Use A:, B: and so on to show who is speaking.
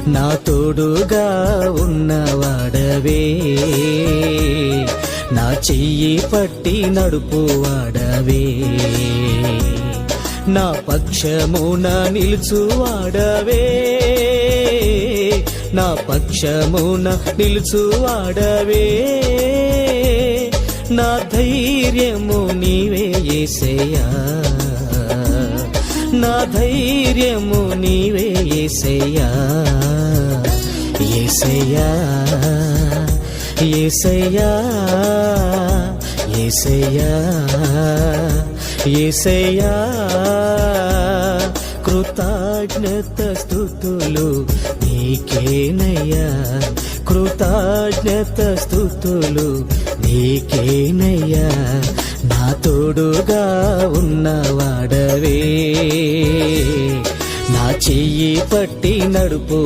A: నా తోడుగా ఉన్నవాడవే, నా చెయ్యి పట్టి నడుపువాడవే, నా పక్షమున నిలుచువాడవే, నా పక్షమున నిలుచువాడవే, నా ధైర్యము నీవే యేసయ్యా, నా ధైర్యము నీవే యేసయ్యా, యేసయ్యా యేసయ్యా యేసయ్యా యేసయ్యా. కృతజ్ఞత స్తుతులు నీకేనయ్యా, కృతజ్ఞత స్తుతులు నీకేనయ్యా, నా తోడుగా ఉన్నవాడవే, నా చెయ్యి పట్టి నడుపు